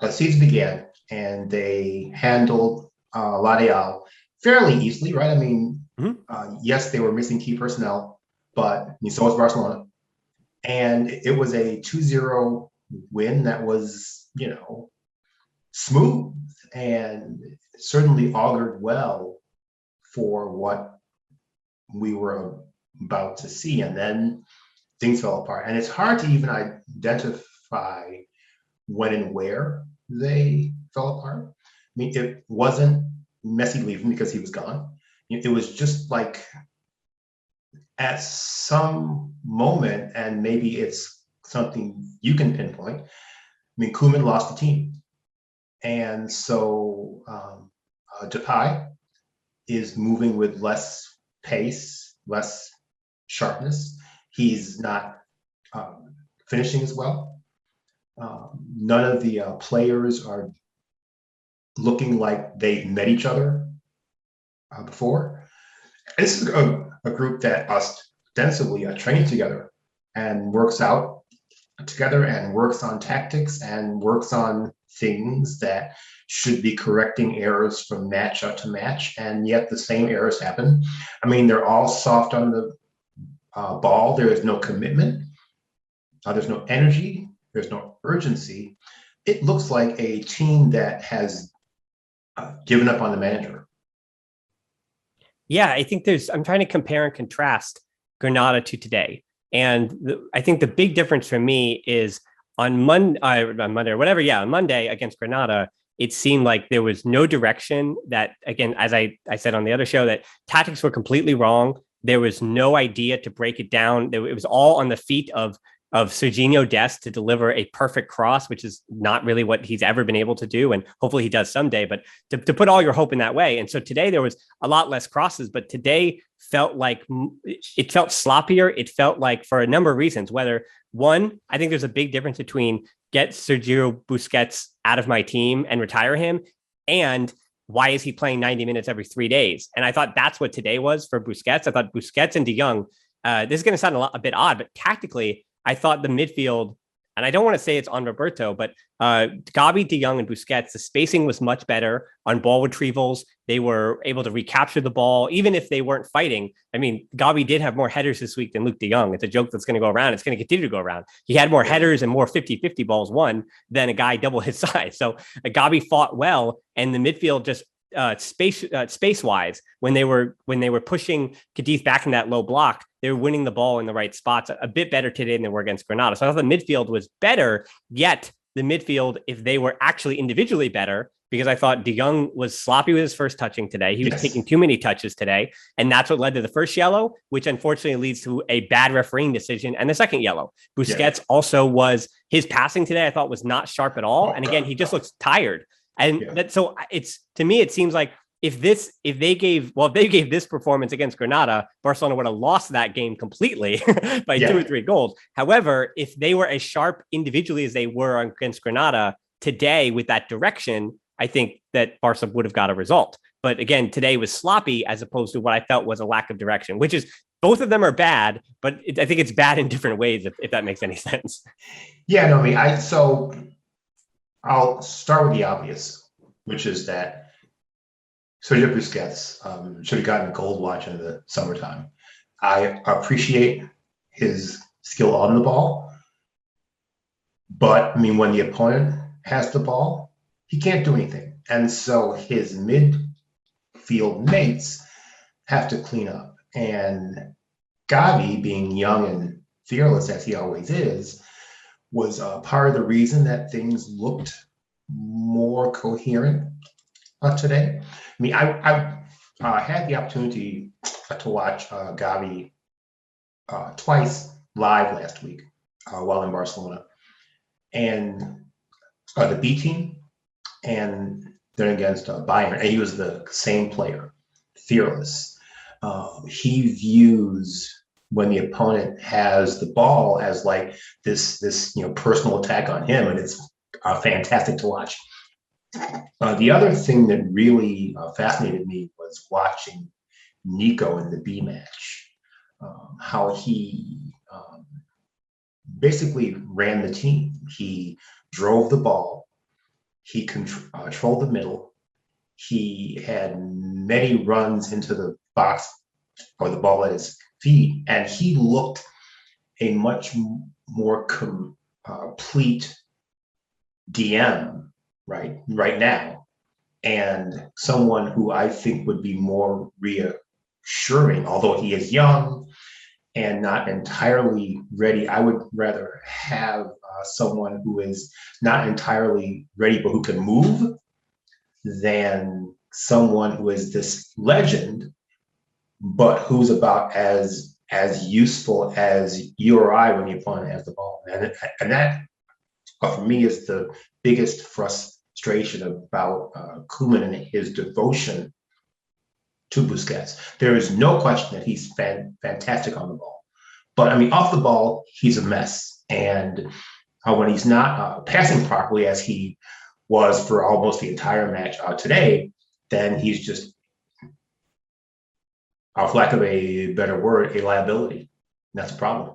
the season began and they handled Ladeal fairly easily, right? I mean, yes, they were missing key personnel, but I mean, so was Barcelona. And it was a 2-0 win that was, smooth and certainly augured well for what we were about to see. And then things fell apart. And it's hard to even identify when and where they fell apart. I mean, it wasn't Messi leaving because he was gone. It was just like at some moment, and maybe it's something you can pinpoint. I mean, Koeman lost the team. And so Depay is moving with less pace, less sharpness. He's not finishing as well. None of the players are looking like they've met each other before. This is a group that ostensibly trains together and works out together and works on tactics and works on things that should be correcting errors from match up to match, and yet the same errors happen. I mean, they're all soft on the ball. There is no commitment. There's no energy. There's no urgency. It looks like a team that has given up on the manager. Yeah, I think I'm trying to compare and contrast Granada to today. And I think the big difference for me is on Monday or whatever. Yeah, on Monday against Granada, it seemed like there was no direction. That, again, as I said on the other show, that tactics were completely wrong. There was no idea to break it down. It was all on the feet of Serginho Dest to deliver a perfect cross, which is not really what he's ever been able to do. And hopefully he does someday, but to put all your hope in that way. And so today there was a lot less crosses, but today felt like it felt sloppier. It felt like, for a number of reasons, whether one, I think there's a big difference between get Sergio Busquets out of my team and retire him, and why is he playing 90 minutes every 3 days? And I thought that's what today was for Busquets. I thought Busquets and De Jong, this is going to sound a bit odd, but tactically, I thought the midfield, and I don't want to say it's on Roberto, but Gavi, De Jong, and Busquets, the spacing was much better on ball retrievals. They were able to recapture the ball, even if they weren't fighting. I mean, Gavi did have more headers this week than Luke De Jong. It's a joke that's going to go around. It's going to continue to go around. He had more headers and more 50-50 balls won than a guy double his size. So Gavi fought well, and the midfield just space wise, when they were pushing Cadiz back in that low block, they were winning the ball in the right spots a bit better today than they were against Granada. So I thought the midfield was better, yet the midfield, if they were actually individually better, because I thought De Jong was sloppy with his first touching today. He was taking too many touches today. And that's what led to the first yellow, which unfortunately leads to a bad refereeing decision and the second yellow. Busquets also his passing today, I thought, was not sharp at all. And again, he just looks tired. And so to me, it seems like if they gave this performance against Granada, Barcelona would have lost that game completely by 2 or 3 goals. However, if they were as sharp individually as they were against Granada today with that direction, I think that Barca would have got a result. But again, today was sloppy as opposed to what I felt was a lack of direction, which is, both of them are bad, but I think it's bad in different ways, if that makes any sense. Yeah, no, I mean, I'll start with the obvious, which is that Sergio Busquets should have gotten a gold watch in the summertime. I appreciate his skill on the ball, but I mean, when the opponent has the ball, he can't do anything. And so his midfield mates have to clean up. And Gavi, being young and fearless as he always is, was part of the reason that things looked more coherent today. I mean, I had the opportunity to watch Gavi twice live last week while in Barcelona, and the B team, and then against Bayern, and he was the same player, fearless. He views when the opponent has the ball as like this personal attack on him, and it's fantastic to watch. The other thing that really fascinated me was watching Nico in the B match, how he basically ran the team. He drove the ball. He controlled the middle. He had many runs into the box or the ball at his feet, and he looked a much more complete DM right now, and someone who I think would be more reassuring, although he is young and not entirely ready. I would rather have someone who is not entirely ready but who can move than someone who is this legend but who's about as useful as you or I when your opponent has the ball. And that for me is the biggest frustration about Koeman and his devotion to Busquets. There is no question that he's fantastic on the ball. But I mean, off the ball, he's a mess. And when he's not passing properly, as he was for almost the entire match today, then he's just, for lack of a better word, a liability. And that's a problem.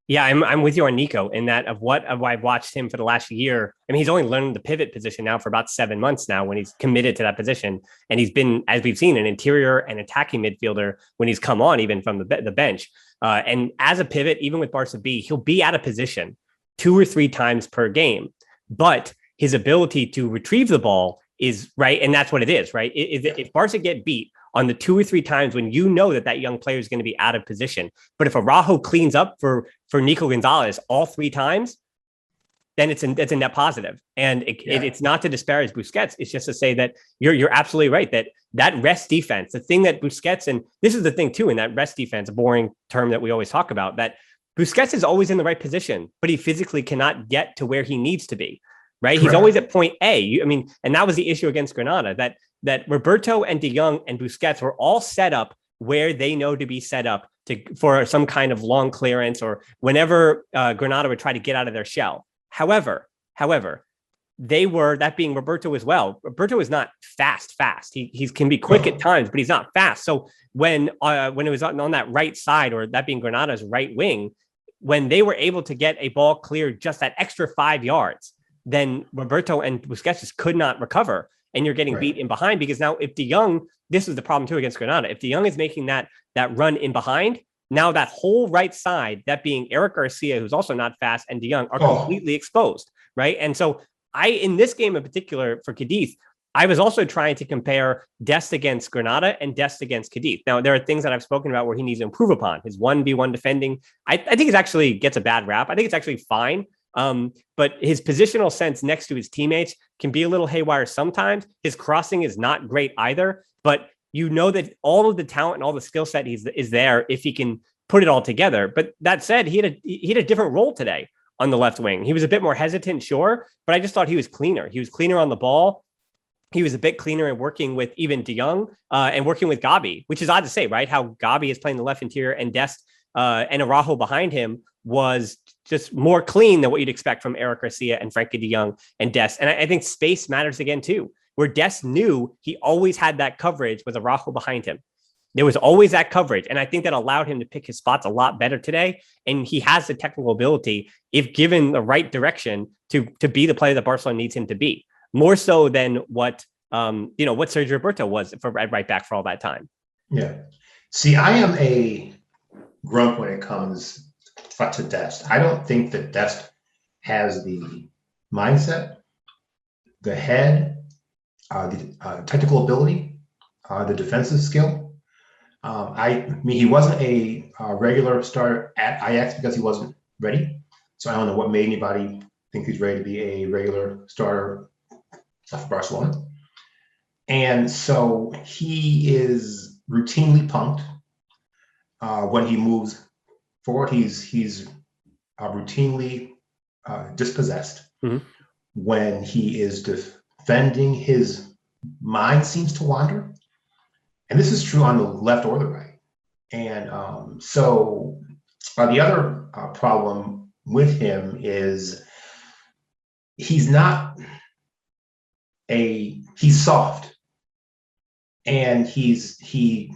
Yeah, I'm with you on Nico in that of I've watched him for the last year. I mean, he's only learned the pivot position now for about 7 months now when he's committed to that position. And he's been, as we've seen, an interior and attacking midfielder when he's come on, even from the bench. And as a pivot, even with Barca B, he'll be out of position 2 or 3 times per game. But his ability to retrieve the ball is right. And that's what it is, right? If Barca get beat on the 2 or 3 times when you know that young player is going to be out of position. But if Araujo cleans up for Nico Gonzalez all 3 times, then it's a net positive. And it's not to disparage Busquets. It's just to say that you're absolutely right, that rest defense, the thing that Busquets, and this is the thing too, in that rest defense, a boring term that we always talk about, that Busquets is always in the right position, but he physically cannot get to where he needs to be. Right. Correct. He's always at point A. And that was the issue against Granada, that Roberto and De Jong and Busquets were all set up where they know to be set up for some kind of long clearance or whenever Granada would try to get out of their shell. However, they were, that being Roberto as well. Roberto is not fast. He can be quick at times, but he's not fast. So when it was on that right side, or that being Granada's right wing, when they were able to get a ball cleared just that extra 5 yards, then Roberto and Busquets just could not recover. And you're getting beat in behind, because now if De Jong, this is the problem too against Granada. If De Jong is making that run in behind, now that whole right side, that being Eric Garcia, who's also not fast, and De Jong are completely exposed, right? And so in this game in particular for Cádiz, I was also trying to compare Dest against Granada and Dest against Cádiz. Now, there are things that I've spoken about where he needs to improve upon. His 1v1 defending, I think it actually gets a bad rap. I think it's actually fine. But his positional sense next to his teammates can be a little haywire sometimes. His crossing is not great either, but you know that all of the talent and all the skill set is there if he can put it all together. But that said, he had a different role today on the left wing. He was a bit more hesitant, sure, but I just thought he was cleaner. He was cleaner on the ball. He was a bit cleaner in working with even De Jong and working with Gabi, which is odd to say, right? How Gabi is playing the left interior and Dest and Araujo behind him was just more clean than what you'd expect from Eric Garcia and Frankie de Jong and Dest. And I think space matters again too, where Dest knew he always had that coverage with Araujo behind him. There was always that coverage. And I think that allowed him to pick his spots a lot better today. And he has the technical ability, if given the right direction, to be the player that Barcelona needs him to be, more so than what Sergio Roberto was for right back for all that time. Yeah. See, I am a grump when it comes to Dest. I don't think that Dest has the mindset, the head, the technical ability, the defensive skill. I mean, he wasn't a regular starter at Ajax because he wasn't ready. So I don't know what made anybody think he's ready to be a regular starter for Barcelona. And so he is routinely punked when he moves forward. He's routinely dispossessed. Mm-hmm. When he is defending, his mind seems to wander. And this is true on the left or the right. And so the other problem with him is he's soft. And he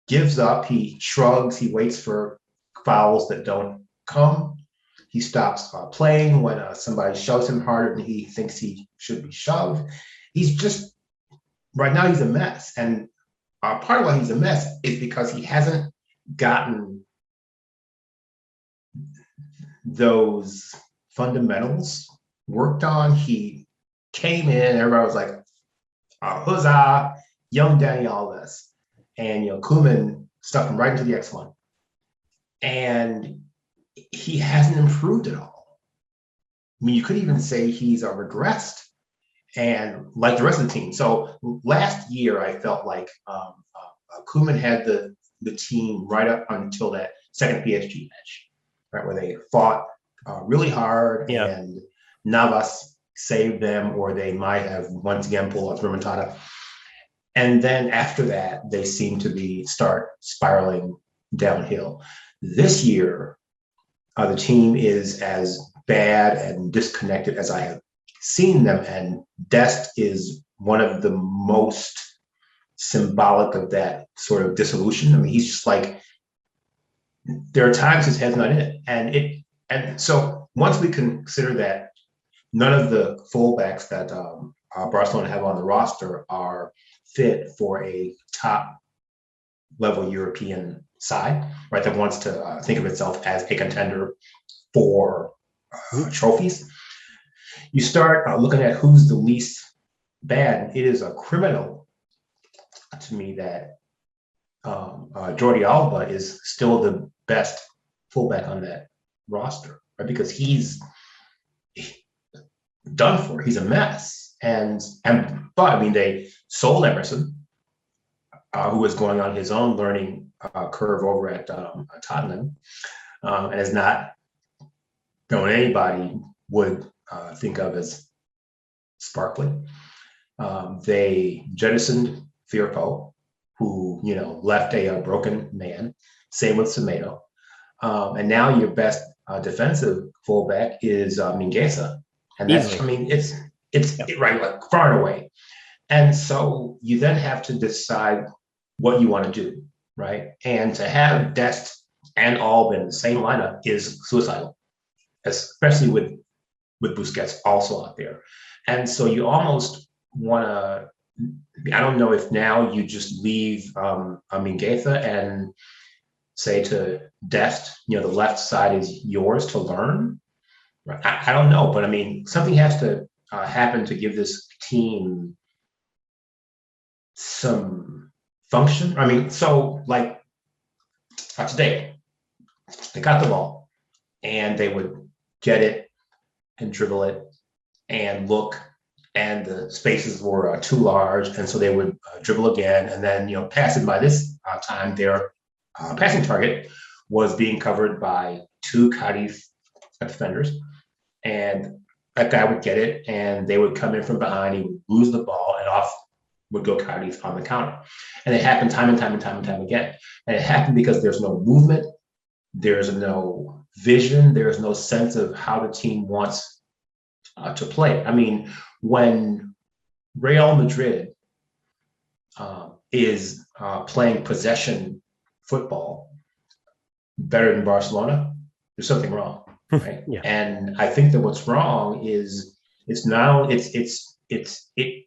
gives up, he shrugs, he waits for fouls that don't come. He stops playing when somebody shoves him harder than he thinks he should be shoved. He's just, right now, he's a mess. And part of why he's a mess is because he hasn't gotten those fundamentals worked on. He came in, everybody was like, huzzah, young Danny Alves. And, Koeman stuck him right into the X1. And he hasn't improved at all. I mean, you could even say he's regressed, and like the rest of the team. So last year, I felt like Koeman had the team right up until that second PSG match, right, where they fought really hard, and Navas saved them, or they might have once again pulled off remontada. And then after that, they seem to start spiraling downhill. This year, the team is as bad and disconnected as I have seen them, and Dest is one of the most symbolic of that sort of dissolution. I mean, he's just like, there are times his head's not in it, and so once we consider that none of the fullbacks that Barcelona have on the roster are fit for a top level European side, right, that wants to think of itself as a contender for trophies. You start looking at who's the least bad. It is a criminal to me that Jordi Alba is still the best fullback on that roster, right? Because he's done for. He's a mess. But I mean, they sold Emerson, who was going on his own learning curve over at Tottenham, and is not what anybody would think of as sparkly. They jettisoned Firpo, who left a broken man. Same with Semedo, and now your best defensive fullback is Mingueza, and that's it's right, like, far and away. And so you then have to decide what you want to do, right? And to have Dest and Alba in the same lineup is suicidal, especially with Busquets also out there. And so you almost want to, I don't know if now you just leave Mingueza and say to Dest, the left side is yours to learn. I don't know, but I mean, something has to happen to give this team some function. I mean, so like today, they got the ball and they would get it and dribble it and look, and the spaces were too large, and so they would dribble again, and then pass it. By this time, their passing target was being covered by two Cádiz defenders, and that guy would get it, and they would come in from behind. He would lose the ball, and off would go Cádiz on the counter. And it happened time and time again. And it happened because there's no movement, there's no vision, there's no sense of how the team wants to play. I mean, when Real Madrid is playing possession football better than Barcelona, there's something wrong, right? And I think that what's wrong is it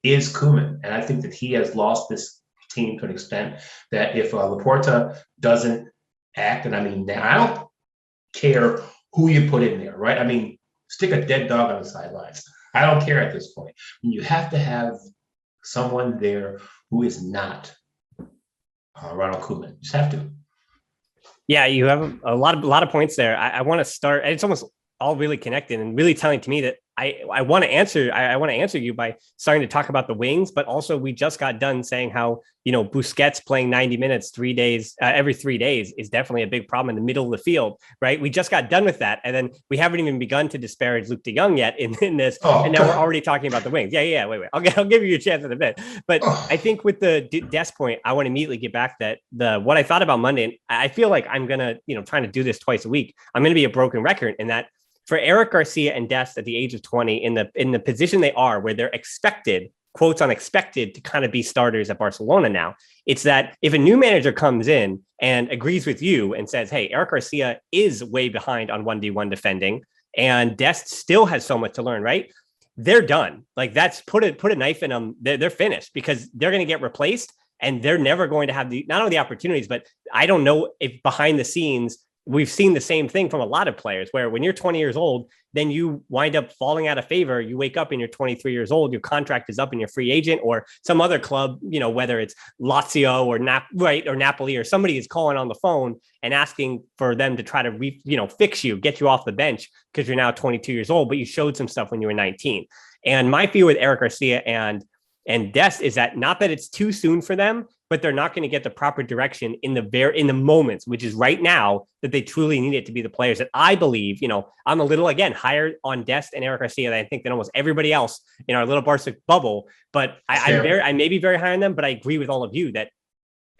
is Koeman, and I think that he has lost this team to an extent that if Laporta doesn't act, and I mean, I don't care who you put in there, right? I mean, stick a dead dog on the sidelines. I don't care at this point. You have to have someone there who is not Ronald Koeman. You just have to. Yeah, you have a lot of points there. I want to start. It's almost all really connected and really telling to me that I want to answer you by starting to talk about the wings, but also we just got done saying how, Busquets playing 90 minutes every 3 days is definitely a big problem in the middle of the field, right? We just got done with that. And then we haven't even begun to disparage Luke de Jong yet in this. And now we're already talking about the wings. Yeah. Wait. I'll give you a chance in a bit. But I think with the Dest point, I want to immediately get back that what I thought about Monday, and I feel like I'm going to, trying to do this twice a week. I'm going to be a broken record in that for Eric Garcia and Dest at the age of 20 in the position they are, where they're expected, quotes unexpected, to kind of be starters at Barcelona now. It's that if a new manager comes in and agrees with you and says, hey, Eric Garcia is way behind on 1v1 defending, and Dest still has so much to learn, right? They're done. Like that's put a knife in them. They're finished because they're going to get replaced and they're never going to have not only the opportunities, but I don't know if behind the scenes, we've seen the same thing from a lot of players where when you're 20 years old, then you wind up falling out of favor. You wake up and you're 23 years old, your contract is up and you're free agent, or some other club, whether it's Lazio or or Napoli, or somebody is calling on the phone and asking for them to try to fix you, get you off the bench because you're now 22 years old, but you showed some stuff when you were 19. And my fear with Eric Garcia and Dest is that not that it's too soon for them, but they're not going to get the proper direction in the moments, which is right now, that they truly need it to be the players that I believe. I'm a little, again, higher on Dest and Eric Garcia than I think than almost everybody else in our little Barca bubble. But I may be very high on them, but I agree with all of you that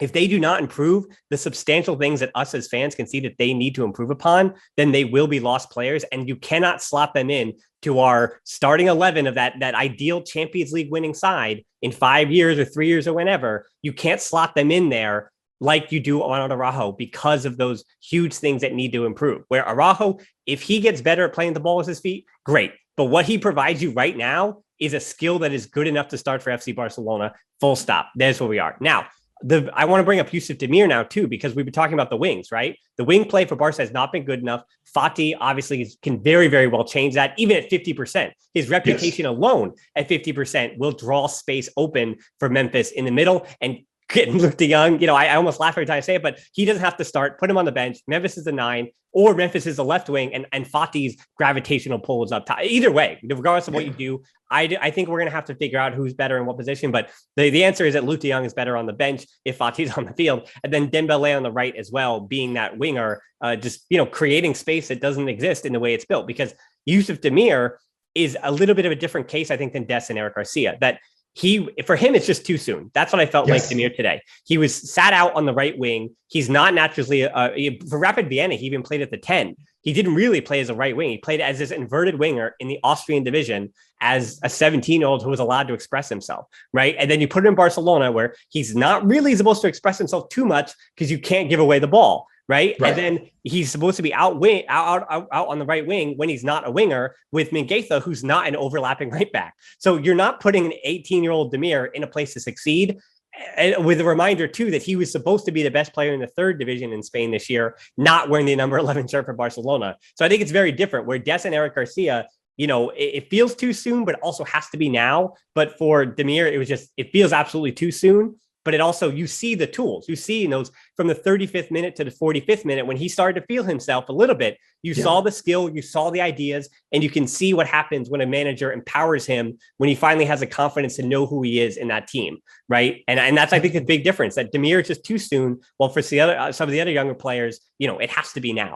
if they do not improve the substantial things that us as fans can see that they need to improve upon, then they will be lost players. And you cannot slot them in to our starting 11 of that ideal Champions League winning side in 5 years or 3 years or whenever. You can't slot them in there like you do on Araujo because of those huge things that need to improve. Where Araujo, if he gets better at playing the ball with his feet, great. But what he provides you right now is a skill that is good enough to start for FC Barcelona. Full stop. There's where we are. Now, I want to bring up Yusuf Demir now too, because we've been talking about the wings, right? The wing play for Barca has not been good enough. Fati obviously can very, very well change that, even at 50%. His reputation alone at 50% will draw space open for Memphis in the middle. And getting Luke de Jong, I almost laugh every time I say it, but he doesn't have to start. Put him on the bench. Memphis is the 9, or Memphis is the left wing, and Fati's gravitational pull is up top. Either way, regardless of what you do, I think we're going to have to figure out who's better in what position. But the answer is that Luke de Jong is better on the bench if Fati's on the field, and then Dembele on the right as well, being that winger, creating space that doesn't exist in the way it's built. Because Yusuf Demir is a little bit of a different case, I think, than Dest and Eric Garcia. That for him, it's just too soon. That's what I felt like Demir today. He was sat out on the right wing. He's not naturally for Rapid Vienna. He even played at the 10. He didn't really play as a right wing. He played as this inverted winger in the Austrian division as a 17-year-old who was allowed to express himself, right? And then you put him in Barcelona, where he's not really supposed to express himself too much because you can't give away the ball. Right. And then he's supposed to be out on the right wing when he's not a winger, with Mingueza, who's not an overlapping right back. So you're not putting an 18-year-old Demir in a place to succeed. And with a reminder, too, that he was supposed to be the best player in the 3rd division in Spain this year, not wearing the number 11 shirt for Barcelona. So I think it's very different, where Dest and Eric Garcia, it feels too soon, but it also has to be now. But for Demir, it feels absolutely too soon. But it also, you see the tools. You see in those from the 35th minute to the 45th minute, when he started to feel himself a little bit, you saw the skill, you saw the ideas, and you can see what happens when a manager empowers him, when he finally has the confidence to know who he is in that team, right? And that's, I think, a big difference, that Demir is just too soon. Well, for some of the other younger players, it has to be now.